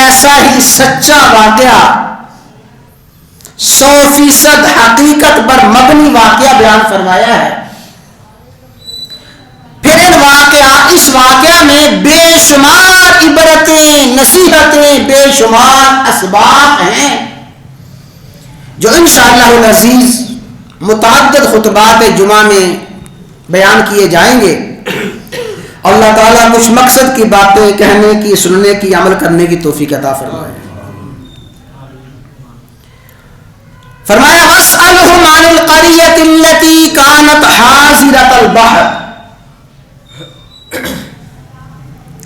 ایسا ہی سچا واقعہ 100% حقیقت پر مبنی واقعہ بیان فرمایا ہے. پھر اس واقعہ میں بے شمار عبرتیں، نصیحتیں، بے شمار اسباب ہیں جو انشاءاللہ العزیز متعدد خطبات جمعہ میں بیان کیے جائیں گے. اللہ تعالیٰ کچھ مقصد کی باتیں کہنے کی، سننے کی، عمل کرنے کی توفیق عطا فرمائے. فرمایا وَاسْأَلْهُمْ عَنِ الْقَرْيَةِ الَّتِي كَانَتْ حَاضِرَةَ الْبَحْرِ.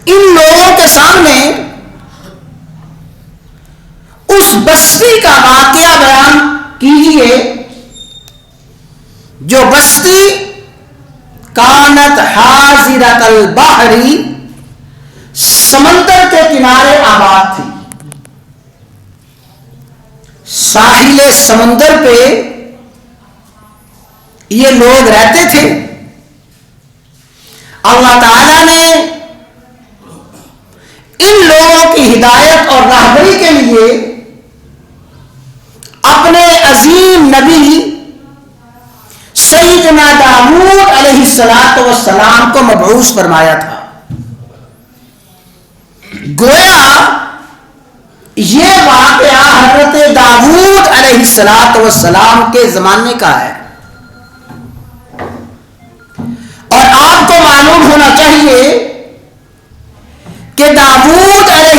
ان لوگوں کے سامنے اس بستی کا واقعہ بیان کیجئے جو بستی کانت حاضرۃ البحر، سمندر کے کنارے آباد تھی. ساحل سمندر پہ یہ لوگ رہتے تھے. اللہ تعالی نے ان لوگوں کی ہدایت اور راہبری کے لیے اپنے عظیم نبی سیدنا داؤد علیہ السلام کو مبعوث فرمایا تھا. گویا یہ واقعہ حضرت داؤد علیہ السلام کے زمانے کا ہے، اور آپ کو معلوم ہونا چاہیے کہ داؤد علیہ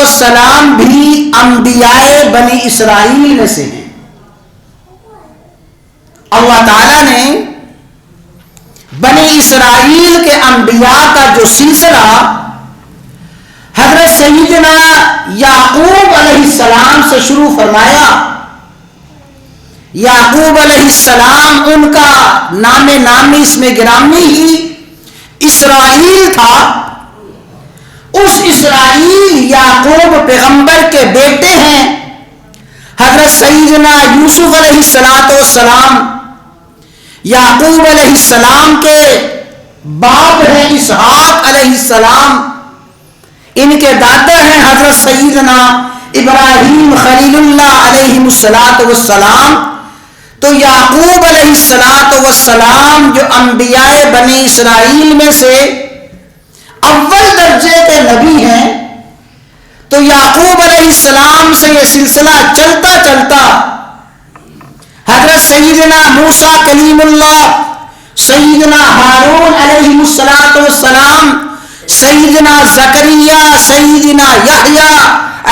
السلام بھی انبیاء بنی اسرائیل میں سے ہیں. اللہ تعالیٰ نے بنی اسرائیل کے انبیاء کا جو سلسلہ حضرت سیدنا یعقوب علیہ السلام سے شروع فرمایا. یعقوب علیہ السلام ان کا نام نامی اس میں گرامی ہی اسرائیل تھا. اس اسرائیل یعقوب پیغمبر کے بیٹے ہیں. حضرت سیدنا یوسف علیہ السلام یعقوب علیہ السلام کے باپ ہیں اسحاق علیہ السلام. ان کے دادا ہیں حضرت سیدنا ابراہیم خلیل اللہ علیہ السلام. تو یعقوب علیہ السلام جو انبیاء بنی اسرائیل میں سے اول درجے کے نبی ہیں، تو یعقوب علیہ السلام سے یہ سلسلہ چلتا چلتا حضرت سیدنا موسیٰ کلیم اللہ، سیدنا ہارون علیہ السلام، سیدنا زکریا، سیدنا یحییٰ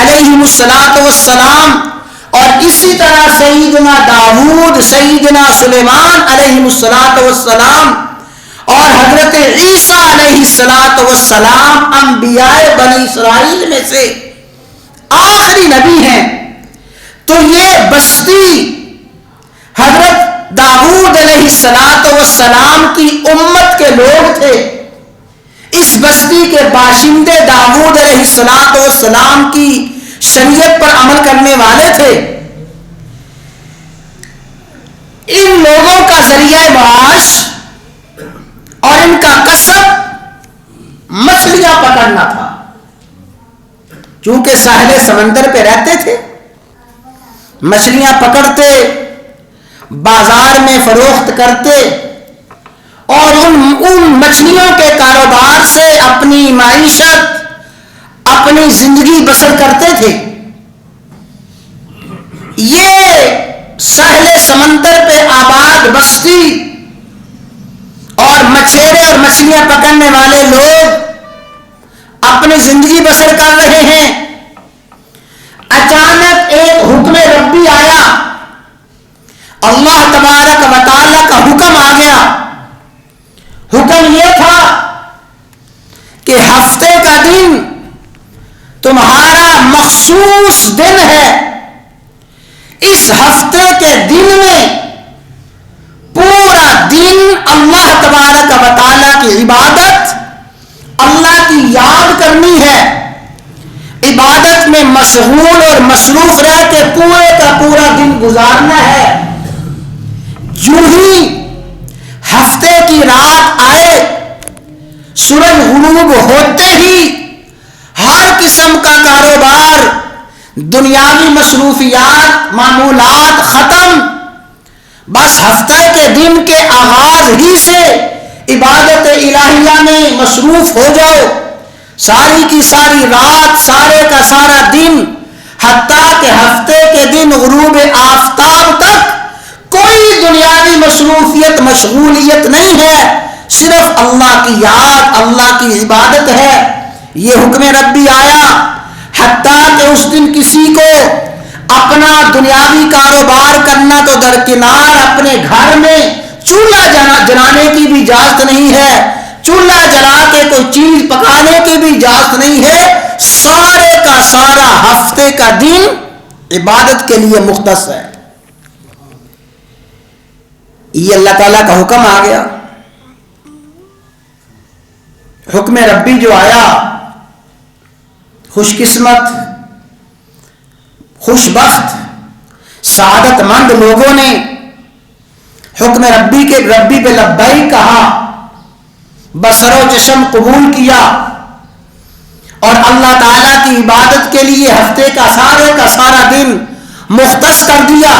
علیہ السلام، اور اسی طرح سیدنا داؤد، سیدنا سلیمان علیہ السلام، اور حضرت عیسیٰ علیہ السلام انبیاء بنی اسرائیل میں سے آخری نبی ہیں. تو یہ بستی حضرت داؤد علیہ السلام کی امت کے لوگ تھے. اس بستی کے باشندے داؤد علیہ السلام کی شریعت پر عمل کرنے والے تھے. ان لوگوں کا ذریعہ معاش اور ان کا کسب مچھلیاں پکڑنا تھا. چونکہ ساحل سمندر پہ رہتے تھے، مچھلیاں پکڑتے، بازار میں فروخت کرتے، اور ان مچھلیوں کے کاروبار سے اپنی معیشت، اپنی زندگی بسر کرتے تھے. یہ ساحل سمندر پہ آباد بستی اور مچھیرے اور مچھلیاں پکڑنے والے لوگ اپنی زندگی بسر کر رہے ہیں. اچانک ایک حکم ربی آیا، اللہ تبارک و تعالی کا حکم آ گیا. حکم یہ تھا کہ ہفتے کا دن تمہارا مخصوص دن ہے. اس ہفتے کے دن میں پورا دن اللہ تبارک و تعالی کی عبادت، اللہ کی یاد کرنی ہے. عبادت میں مشغول اور مصروف رہ کے پورے کا پورا دن گزارنا ہے. یوں ہی ہفتے کی رات آئے، سورج غروب ہوتے ہی ہر قسم کا کاروبار دنیاوی مصروفیات معمولات ختم، بس ہفتے کے دن کے آغاز ہی سے عبادت الہیہ میں مصروف ہو جاؤ، ساری کی ساری رات، سارے کا سارا دن، حتیٰ کہ ہفتے کے دن غروب آفتاب تک کوئی دنیاوی مصروفیت مشغولیت نہیں ہے، صرف اللہ کی یاد، اللہ کی عبادت ہے۔ یہ حکم ربی آیا، حتیٰ کہ اس دن کسی کو اپنا دنیاوی کاروبار کرنا تو درکنار، اپنے گھر میں چولہا جلانے کی بھی اجازت نہیں ہے، چولہا جلا کے کوئی چیز پکانے کی بھی اجازت نہیں ہے، سارے کا سارا ہفتے کا دن عبادت کے لیے مختص ہے۔ یہ اللہ تعالیٰ کا حکم آ گیا۔ حکم ربی جو آیا، خوش قسمت، خوش بخت، سعادت مند لوگوں نے حکم ربی پہ لبیک کہا، بسر و چشم قبول کیا اور اللہ تعالیٰ کی عبادت کے لیے ہفتے کا سارا دن مختص کر دیا۔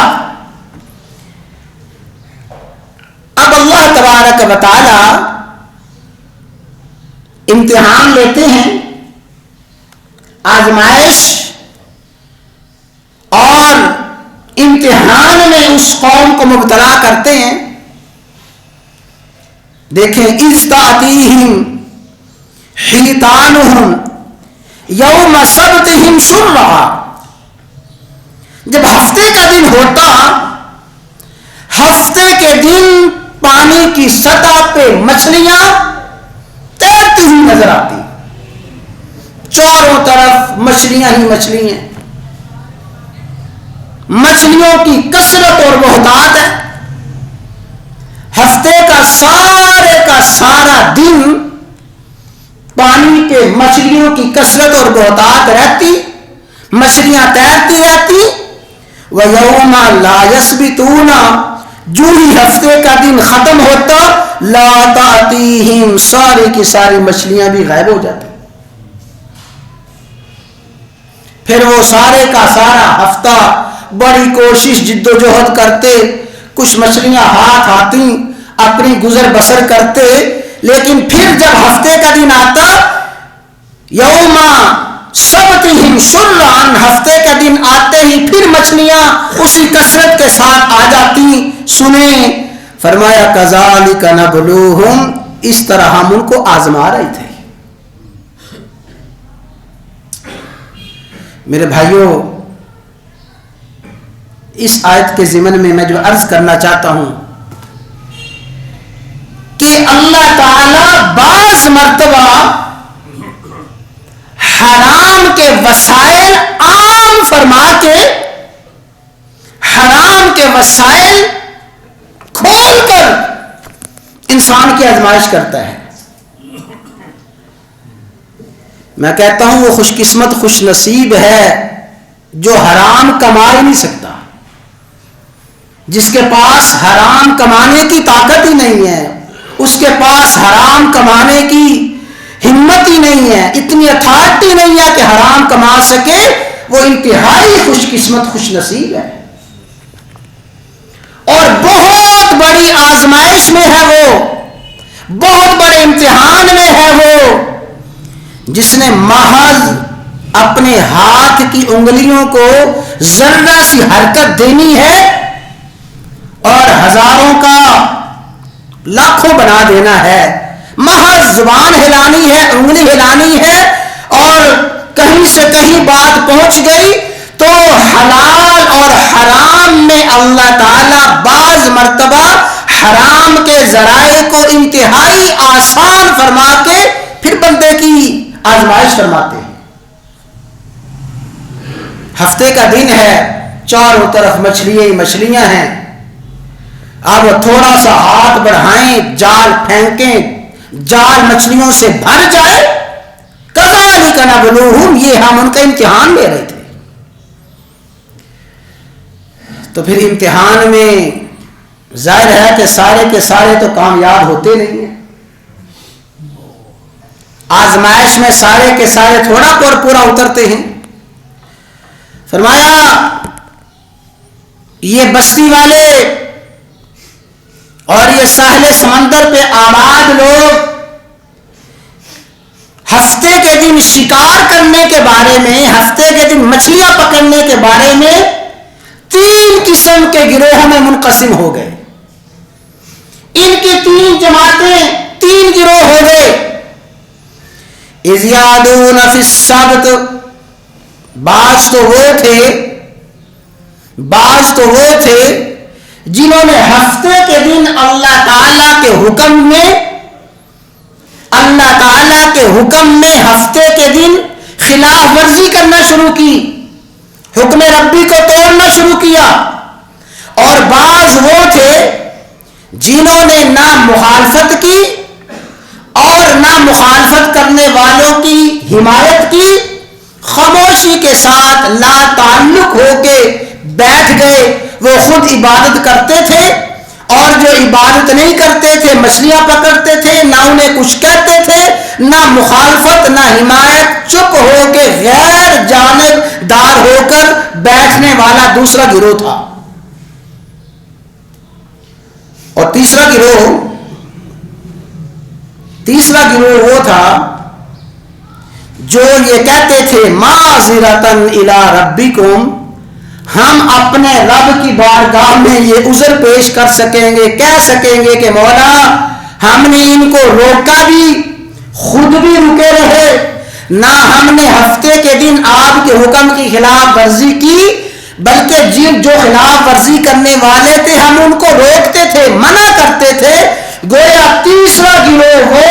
اب اللہ تبارک و تعالی امتحان لیتے ہیں، آزمائش اور امتحان میں اس قوم کو مبتلا کرتے ہیں۔ دیکھیں، اذ تأتیہم حیتانہم یوم سبتہم شرعا، جب ہفتے کا دن ہوتا، ہفتے کے دن پانی کی سطح پہ مچھلیاں تیرتی ہوئی نظر آتی، چاروں طرف مچھلیاں ہی مچھلیاں، مچھلیوں کی کثرت اور بہتات ہے۔ ہفتے کا سارا دن پانی پہ مچھلیوں کی کثرت اور بہتات رہتی، مچھلیاں تیرتی رہتی۔ وَيَوْمَ لَا يَسْبِتُونَ، جو ہی ہفتے کا دن ختم ہوتا، لَا تَأْتِيهِمْ، ساری کی ساری مچھلیاں بھی غائب ہو جاتی۔ پھر وہ سارے کا سارا ہفتہ بڑی کوشش جد و جہد کرتے، کچھ مچھلیاں ہاتھ آتی، اپنی گزر بسر کرتے، لیکن پھر جب ہفتے کا دن آتا، یوم سبتہم شرعا، ہفتے کا دن آتے ہی پھر مچھلیاں اسی کثرت کے ساتھ آ جاتی۔ سنیں، فرمایا کذالک نبلوہم، اس طرح ہم ان کو آزما رہے تھے۔ میرے بھائیوں، اس آیت کے ضمن میں میں جو عرض کرنا چاہتا ہوں کہ اللہ تعالی بعض مرتبہ حرام کے وسائل عام فرما کے، حرام کے وسائل کھول کر انسان کی آزمائش کرتا ہے۔ میں کہتا ہوں وہ خوش قسمت خوش نصیب ہے جو حرام کما ہی نہیں سکتا، جس کے پاس حرام کمانے کی طاقت ہی نہیں ہے، اس کے پاس حرام کمانے کی ہمت ہی نہیں ہے، اتنی اتھارٹی نہیں ہے کہ حرام کما سکے، وہ انتہائی خوش قسمت خوش نصیب ہے۔ اور بہت بڑی آزمائش میں ہے وہ، بہت بڑے امتحان میں ہے وہ، جس نے محض اپنے ہاتھ کی انگلیوں کو ذرہ سی حرکت دینی ہے اور ہزاروں کا لاکھوں بنا دینا ہے، محض زبان ہلانی ہے، انگلی ہلانی ہے، اور کہیں سے کہیں بات پہنچ گئی تو حلال اور حرام میں اللہ تعالیٰ بعض مرتبہ حرام کے ذرائع کو انتہائی آسان فرما کے پھر بندے کی آزمائش فرماتے ہیں۔ ہفتے کا دن ہے، چاروں طرف مچھلیاں ہی مچھلیاں ہیں، اب تھوڑا سا ہاتھ بڑھائیں، جال پھینکیں، جال مچھلیوں سے بھر جائے، کذالک نبلوہم، یہ ہم ان کا امتحان لے رہے تھے۔ تو پھر امتحان میں ظاہر ہے کہ سارے کے سارے تو کامیاب ہوتے نہیں ہیں، آزمائش میں سارے کے سارے تھوڑا پورا اترتے ہیں۔ فرمایا یہ بستی والے اور یہ ساحل سمندر پہ آباد لوگ ہفتے کے دن شکار کرنے کے بارے میں، ہفتے کے دن مچھلیاں پکڑنے کے بارے میں 3 قسم کے گروہوں میں منقسم ہو گئے. ان کی 3 جماعتیں، 3 گروہ ہو گئے. اذ یعدون فی السبت، بعض تو وہ تھے جنہوں نے ہفتے کے دن اللہ تعالی کے حکم میں ہفتے کے دن خلاف ورزی کرنا شروع کی، حکم ربی کو توڑنا شروع کیا. اور بعض وہ تھے جنہوں نے نہ مخالفت کی اور نہ مخالفت کرنے والوں کی حمایت کی، خاموشی کے ساتھ لا تعلق ہو کے بیٹھ گئے. وہ خود عبادت کرتے تھے اور جو عبادت نہیں کرتے تھے مچھلیاں پکڑتے تھے، نہ انہیں کچھ کہتے تھے، نہ مخالفت نہ حمایت، چپ ہو کے غیر جانبدار ہو کر بیٹھنے والا دوسرا گروہ تھا. اور تیسرا گروہ وہ تھا جو یہ کہتے تھے معذرتن الی ربکم، ہم اپنے رب کی بارگاہ میں یہ عذر پیش کر سکیں گے، کہہ سکیں گے کہ مولا ہم نے ان کو روکا بھی، خود بھی رکے رہے، نہ ہم نے ہفتے کے دن آپ کے حکم کی خلاف ورزی کی، بلکہ جو خلاف ورزی کرنے والے تھے ہم ان کو روکتے تھے، منع کرتے تھے. گویا تیسرا گروہ وہ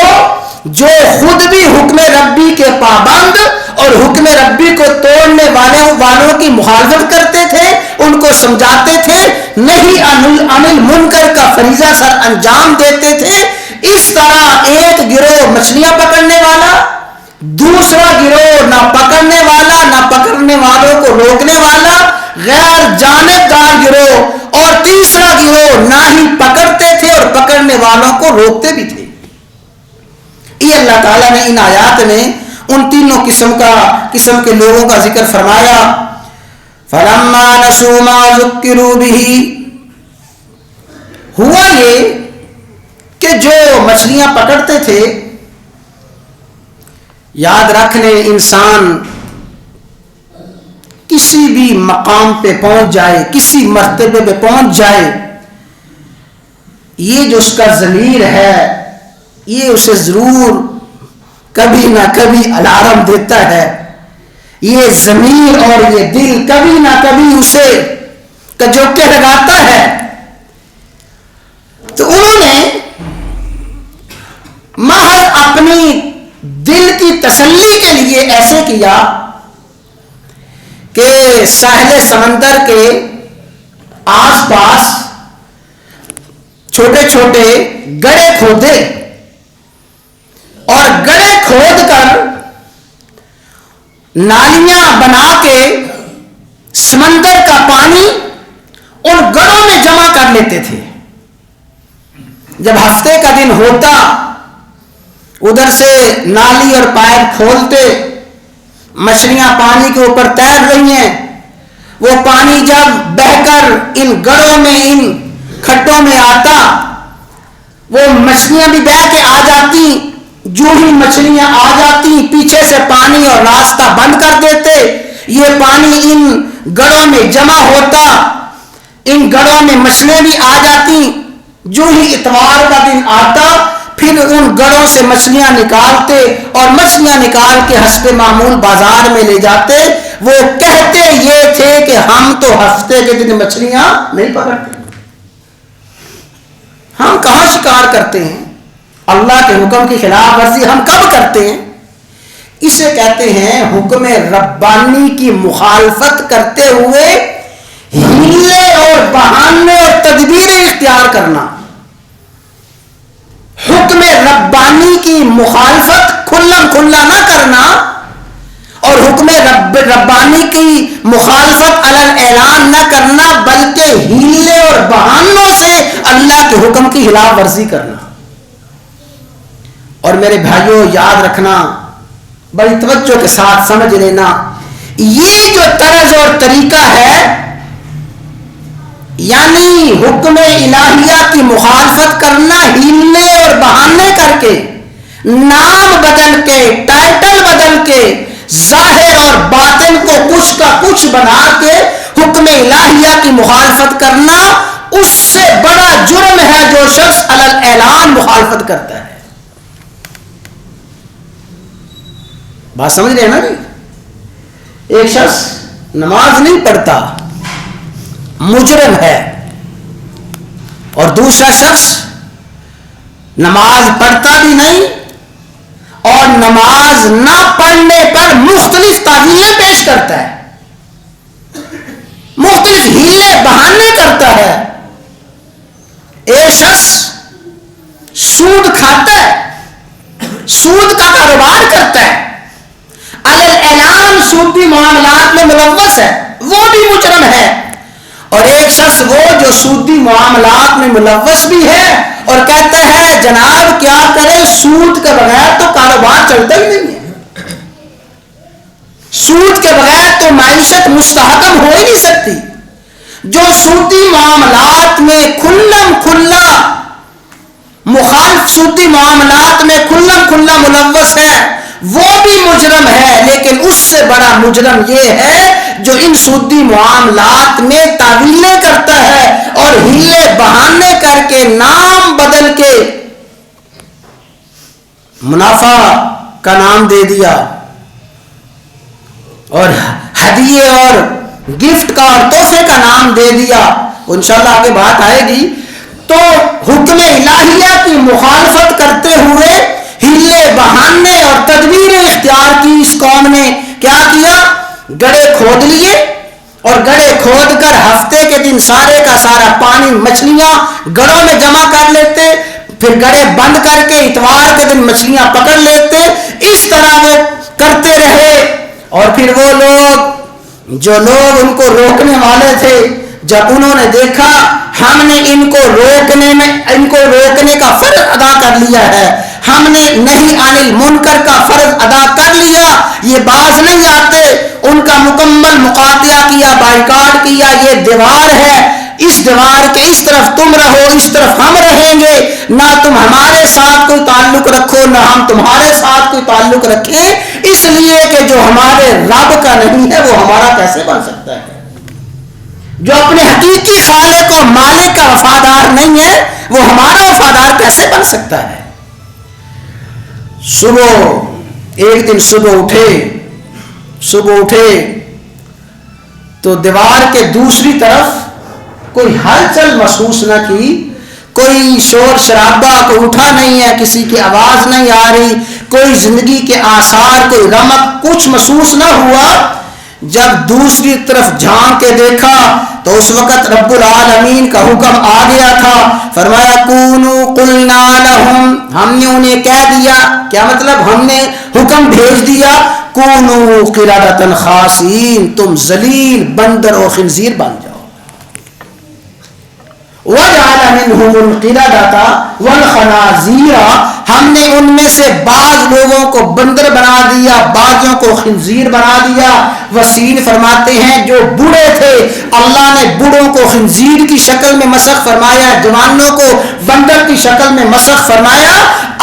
جو خود بھی حکم ربی کے پابند اور حکم ربی کو توڑنے والوں کی مخالفت کرتے تھے، ان کو سمجھاتے تھے، نہیں عن المنکر کا فریضہ سر انجام دیتے تھے. اس طرح ایک گروہ مچھلیاں پکڑنے والا، دوسرا گروہ نہ پکڑنے والا نہ پکڑنے والوں کو روکنے والا غیر جانبدار گروہ، اور تیسرا گروہ نہ ہی پکڑتے تھے اور پکڑنے والوں کو روکتے بھی تھے. یہ اللہ تعالیٰ نے ان آیات میں ان تینوں قسم کے لوگوں کا ذکر فرمایا. فلما نسوا ما ذکروا به، ہوا یہ کہ جو مچھلیاں پکڑتے تھے، یاد رکھ لیں انسان کسی بھی مقام پہ پہنچ جائے، کسی مرتبے پہ پہنچ جائے، یہ جو اس کا ضمیر ہے یہ اسے ضرور کبھی نہ کبھی الارم دیتا ہے. یہ ضمیر اور یہ دل کبھی نہ کبھی اسے کجوکے لگاتا ہے. تو انہوں نے محض اپنی دل کی تسلی کے لیے ایسے کیا کہ ساحل سمندر کے آس پاس چھوٹے چھوٹے گڑھے کھودے اور گڑھے کھود کر نالیاں بنا کے سمندر کا پانی ان گڑھوں میں جمع کر لیتے تھے. جب ہفتے کا دن ہوتا ادھر سے نالی اور پائپ کھولتے، مچھلیاں پانی کے اوپر تیر رہی ہیں، وہ پانی جب بہہ کر ان گڑھوں میں ان کھڈوں میں آتا، وہ مچھلیاں بھی بہہ کے آ جاتی. جو ہی مچھلیاں آ جاتی پیچھے سے پانی اور راستہ بند کر دیتے، یہ پانی ان گڑھوں میں جمع ہوتا، ان گڑھوں میں مچھلیاں بھی آ جاتی. جو ہی اتوار کا دن آتا پھر ان گڑھوں سے مچھلیاں نکالتے اور مچھلیاں نکال کے حسب معمول بازار میں لے جاتے. وہ کہتے یہ تھے کہ ہم تو ہفتے کے دن مچھلیاں نہیں پکڑتے، ہم کہاں شکار کرتے ہیں، اللہ کے حکم کی خلاف ورزی ہم کب کرتے ہیں. اسے کہتے ہیں حکم ربانی کی مخالفت کرتے ہوئے ہیلے اور بہانے اور تدبیریں اختیار کرنا. حکم ربانی کی مخالفت کھلم کھلا نہ کرنا اور حکم ربانی کی مخالفت علل اعلان نہ کرنا، بلکہ ہیلے اور بہانوں سے اللہ کے حکم کی خلاف ورزی کرنا. اور میرے بھائیوں یاد رکھنا، بڑی توجہ کے ساتھ سمجھ لینا، یہ جو طرز اور طریقہ ہے، یعنی حکم الہیہ کی مخالفت کرنا ہیلے اور بہانے کر کے، نام بدل کے، ٹائٹل بدل کے، ظاہر اور باطن کو کچھ کا کچھ بنا کے حکم الہیہ کی مخالفت کرنا، اس سے بڑا جرم ہے جو شخص علی الاعلان مخالفت کرتا ہے۔ بات سمجھ رہے ہیں نا جی؟ ایک شخص نماز نہیں پڑھتا، مجرم ہے، اور دوسرا شخص نماز پڑھتا بھی نہیں اور نماز نہ پڑھنے پر مختلف تعویلیں پیش کرتا ہے، مختلف ہیلے بہانے کرتا ہے۔ ایک شخص سود کھاتا ہے، سود کا کاروبار کرتا ہے، علی الاعلان سودی معاملات میں ملوث ہے، وہ بھی مجرم ہے۔ اور ایک شخص وہ جو سودی معاملات میں ملوث بھی ہے اور کہتا ہے جناب کیا کرے، سود کے بغیر تو کاروبار چلتا ہی نہیں ہے، سود کے بغیر تو معیشت مستحکم ہو ہی نہیں سکتی۔ جو سودی معاملات میں کھلم کھلا مخالف، سودی معاملات میں کھلم کھلا ملوث ہے، وہ بھی مجرم ہے، لیکن اس سے بڑا مجرم یہ ہے جو ان سودی معاملات میں تعویلیں کرتا ہے اور ہیلے بہانے کر کے، نام بدل کے منافع کا نام دے دیا اور ہدیے اور گفٹ کا اور تحفے کا نام دے دیا، انشاءاللہ آگے بات آئے گی۔ تو حکم الہیہ کی مخالفت کرتے ہوئے ہیلے بہانے اور تدبیریں اختیار کی اس قوم نے۔ کیا کیا؟ گڑھے کھود لیے اور گڑھے کھود کر ہفتے کے دن سارے کا سارا پانی مچھلیاں گڑھوں میں جمع کر لیتے، پھر گڑھے بند کر کے اتوار کے دن مچھلیاں پکڑ لیتے۔ اس طرح وہ کرتے رہے، اور پھر وہ لوگ جو لوگ ان کو روکنے والے تھے، جب انہوں نے دیکھا ہم نے ان کو روکنے کا فرض ادا کر لیا ہے، ہم نے نہی عن المنکر کا فرض ادا کر لیا، یہ باز نہیں آتے، ان کا مکمل مقاطعہ کیا، بائیکاٹ کیا، یہ دیوار ہے، اس دیوار کے اس طرف تم رہو، اس طرف ہم رہیں گے، نہ تم ہمارے ساتھ کوئی تعلق رکھو نہ ہم تمہارے ساتھ کوئی تعلق رکھیں، اس لیے کہ جو ہمارے رب کا نہیں ہے وہ ہمارا کیسے بن سکتا ہے؟ جو اپنے حقیقی خالق و مالک کا وفادار نہیں ہے وہ ہمارا وفادار کیسے بن سکتا ہے؟ ایک دن صبح اٹھے تو دیوار کے دوسری طرف کوئی ہلچل محسوس نہ کی، کوئی شور شرابہ کوئی اٹھا نہیں ہے، کسی کی آواز نہیں آ رہی، کوئی زندگی کے آثار، کوئی رمق کچھ محسوس نہ ہوا۔ جب دوسری طرف جھانک کے دیکھا تو اس وقت رب العالمین کا حکم آ گیا تھا، فرمایا کونوا قلنا لہم، ہم نے انہیں کہہ دیا، کیا مطلب ہم نے حکم بھیج دیا، کونوا قردۃ خاسئین، تم ذلیل بندر اور خنزیر بن جاؤ۔ وَجَعَلَ مِنْهُمُ الْقِرَدَةَ وَالْخَنَازِيرَ، ہم نے ان میں سے بعض لوگوں کو بندر بنا دیا، بعضوں کو خنزیر بنا دیا۔ وسیل فرماتے ہیں جو بوڑھے تھے اللہ نے بوڑھوں کو خنزیر کی شکل میں مسخ فرمایا، جوانوں کو بندر کی شکل میں مسخ فرمایا۔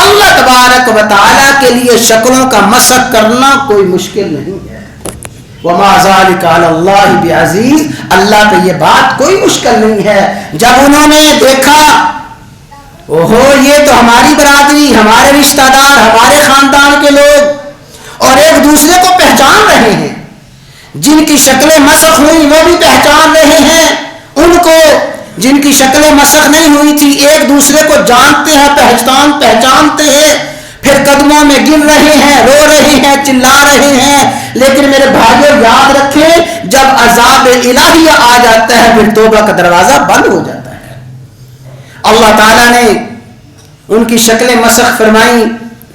اللہ تبارک و تعالیٰ کے لیے شکلوں کا مسخ کرنا کوئی مشکل نہیں ہے۔ وَمَا ذَلِكَ عَلَى اللَّهِ بِعَزِيزٍ، اللہ پہ یہ بات کوئی مشکل نہیں ہے۔ جب انہوں نے دیکھا اوہو یہ تو ہماری برادری، ہمارے رشتہ دار، ہمارے خاندان کے لوگ، اور ایک دوسرے کو پہچان رہے ہیں، جن کی شکلیں مسخ ہوئی وہ بھی پہچان رہے ہیں ان کو، جن کی شکلیں مسخ نہیں ہوئی تھی ایک دوسرے کو جانتے ہیں، پہچانتے ہیں، پھر قدموں میں گر رہے ہیں، رو رہے ہیں، چلا رہے ہیں۔ لیکن میرے بھائیو یاد رکھیں جب عذاب الہیہ آ جاتا ہے پھر توبہ کا دروازہ بند ہو جاتا ہے۔ اللہ تعالیٰ نے ان کی شکلیں مسخ فرمائی۔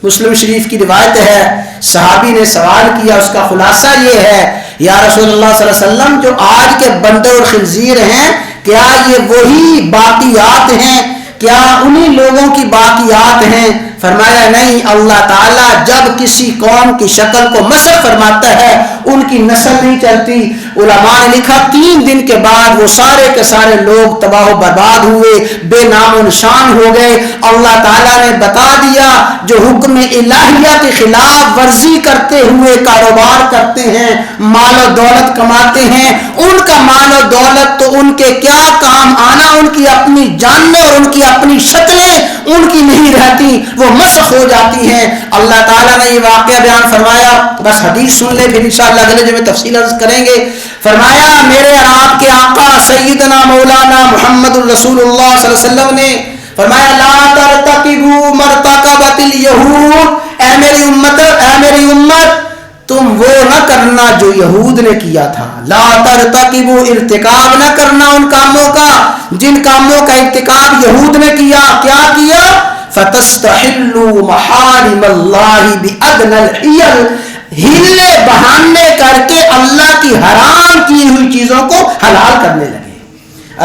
مسلم شریف کی روایت ہے، صحابی نے سوال کیا، اس کا خلاصہ یہ ہے یا رسول اللہ صلی اللہ علیہ وسلم جو آج کے بندر اور خنزیر ہیں کیا یہ وہی باقیات ہیں، کیا انہی لوگوں کی باقیات ہیں؟ فرمایا نہیں، اللہ تعالیٰ جب کسی قوم کی شکل کو مسخ فرماتا ہے ان کی نسل نہیں چلتی۔ علماء نے لکھا 3 دن کے بعد وہ سارے کے سارے لوگ تباہ و برباد ہوئے، بے نام و نشان ہو گئے۔ اللہ تعالیٰ نے بتا دیا جو حکم الہیہ کی خلاف ورزی کرتے ہوئے کاروبار کرتے ہیں، مال و دولت کماتے ہیں، ان کا مال و دولت تو ان کے کیا کام آنا، ان کی اپنی جانیں اور ان کی اپنی شکلیں ان کی نہیں رہتی، وہ مسخ ہو جاتی ہیں۔ اللہ تعالیٰ نے یہ واقعہ بیان فرمایا، بس حدیث سن لے پھر انشاءاللہ اگلے جمعے تفصیل عرض کریں گے۔ فرمایا میرے اور آپ کے آقا سیدنا مولانا محمد الرسول اللہ صلی اللہ علیہ وسلم نے فرمایا لا ترتکبوا مرتکبت الیہود، اے میری امت تم وہ نہ کرنا جو یہود نے کیا تھا۔ لا ترتکبوا، ارتکاب نہ کرنا ان کاموں کا جن کاموں کا ارتکاب یہود نے کیا۔ کیا کیا؟ فتستحلوا محارم اللہ بأدنى الحیل، ہیلے بہانے کر کے اللہ کی حرام کی ہوئی چیزوں کو حلال کرنے لگے۔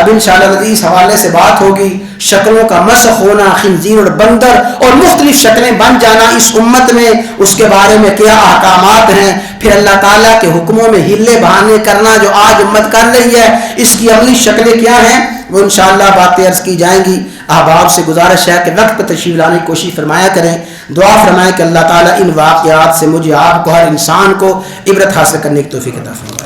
اب انشاءاللہ اس حوالے سے بات ہوگی، شکلوں کا مسخ ہونا، خنزیر اور بندر اور مختلف شکلیں بن جانا اس امت میں، اس کے بارے میں کیا احکامات ہیں، پھر اللہ تعالیٰ کے حکموں میں ہلے بہانے کرنا جو آج امت کر رہی ہے اس کی عملی شکلیں کیا ہیں، وہ انشاءاللہ باتیں عرض کی جائیں گی۔ احباب سے گزارش ہے کہ وقت پر تشریف لانے کی کوشش فرمایا کریں، دعا فرمائیں کہ اللہ تعالیٰ ان واقعات سے مجھے آپ کو، ہر انسان کو عبرت حاصل کرنے کی توفیق عطا فرمائے۔